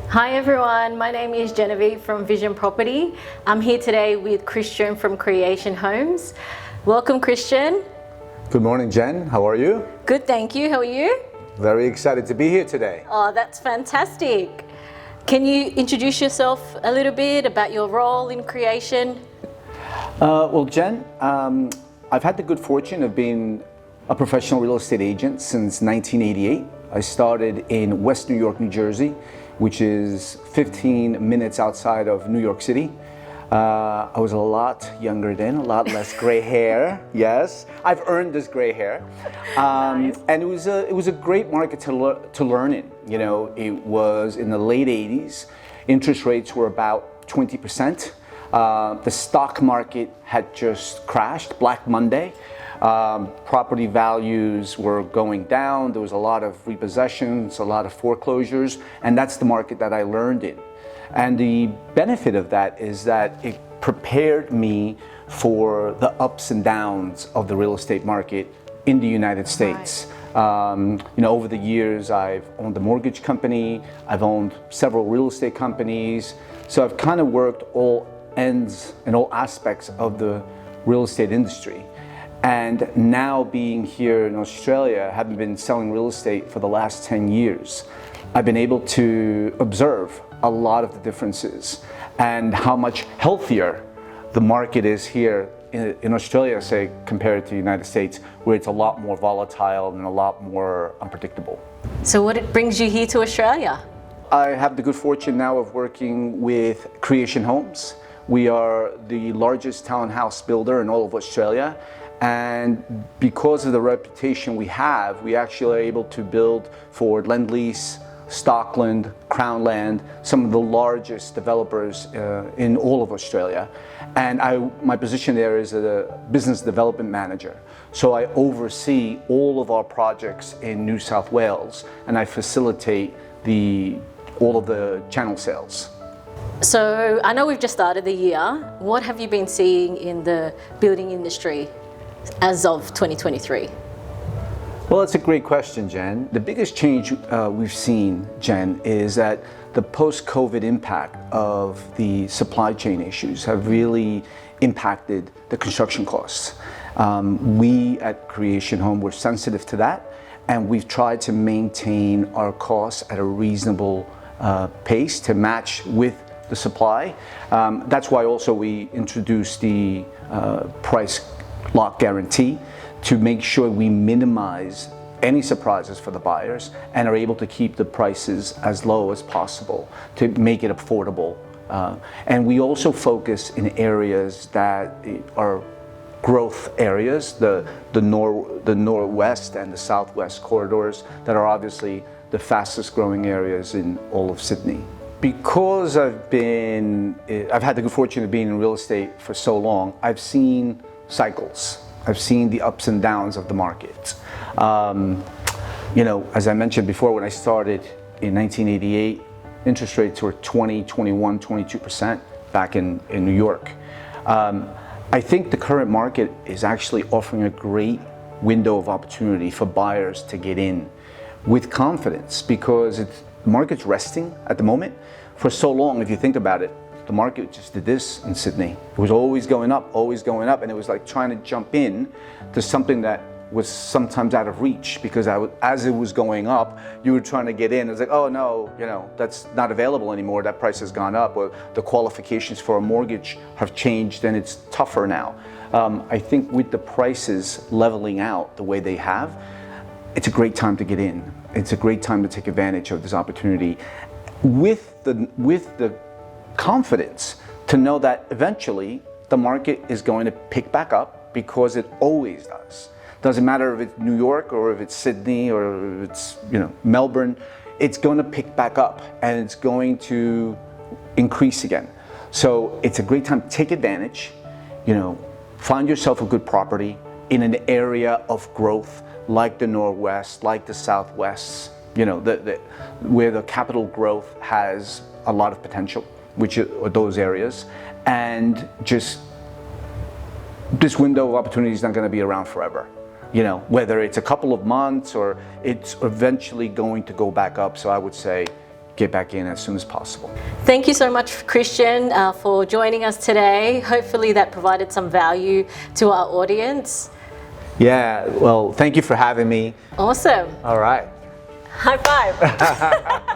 Hi everyone, my name is Genevieve from Vision Property. I'm here today with Christian from Creation Homes. Welcome, Christian. Good morning, Jen. How are you? Good, thank you. How are you? Very excited to be here today. Oh, that's fantastic. Can you introduce yourself a little bit about your role in Creation? Well, Jen, I've had the good fortune of being a professional real estate agent since 1988. I started in West New York, New Jersey, which is 15 minutes outside of New York City. I was a lot younger then, a lot less gray hair. Yes, I've earned this gray hair. Nice. And it was a great market to learn in. You know, it was in the late 80s. Interest rates were about 20%. The stock market had just crashed, Black Monday. Property values were going down. There was a lot of repossessions, a lot of foreclosures, and that's the market that I learned in. And the benefit of that is that it prepared me for the ups and downs of the real estate market in the United States. Right. Over the years, I've owned a mortgage company, I've owned several real estate companies, so I've kind of worked all ends and all aspects of the real estate industry. And now being here in Australia, having been selling real estate for the last 10 years, I've been able to observe a lot of the differences and how much healthier the market is here in Australia, say, compared to the United States, where it's a lot more volatile and a lot more unpredictable. So what brings you here to Australia? I have the good fortune now of working with Creation Homes. We are the largest townhouse builder in all of Australia. And because of the reputation we have, we actually are able to build for Lend-Lease, Stockland, Crown Land, some of the largest developers in all of Australia. And my position there is a business development manager. So I oversee all of our projects in New South Wales, and I facilitate all of the channel sales. So I know we've just started the year. What have you been seeing in the building industry as of 2023? Well, it's a great question, Jen. The biggest change we've seen, Jen, is that the post-COVID impact of the supply chain issues have really impacted the construction costs. We at Creation Home were sensitive to that, and we've tried to maintain our costs at a reasonable pace to match with the supply. That's why also we introduced the price lock guarantee to make sure we minimize any surprises for the buyers and are able to keep the prices as low as possible to make it affordable. And we also focus in areas that are growth areas, the northwest and the southwest corridors that are obviously the fastest growing areas in all of Sydney. Because I've had the good fortune of being in real estate for so long, I've seen cycles. I've seen the ups and downs of the market. As I mentioned before, when I started in 1988, interest rates were 20, 21, 22% back in New York. I think the current market is actually offering a great window of opportunity for buyers to get in with confidence, because the market's resting at the moment. For so long, if you think about it, the market just did this in Sydney. It was always going up, and it was like trying to jump in to something that was sometimes out of reach, because as it was going up, you were trying to get in. It's like, oh no, that's not available anymore. That price has gone up, or the qualifications for a mortgage have changed and it's tougher now. I think with the prices leveling out the way they have, it's a great time to get in. It's a great time to take advantage of this opportunity with the confidence to know that eventually the market is going to pick back up, because it always does. Doesn't matter if it's New York or if it's Sydney or if it's Melbourne, it's going to pick back up and it's going to increase again. So it's a great time to take advantage, find yourself a good property in an area of growth like the Northwest, like the Southwest, where the capital growth has a lot of potential, which are those areas. And just this window of opportunity is not going to be around forever. Whether it's a couple of months or it's eventually going to go back up. So I would say get back in as soon as possible. Thank you so much, Christian, for joining us today. Hopefully that provided some value to our audience. Yeah, well, thank you for having me. Awesome. All right. High five.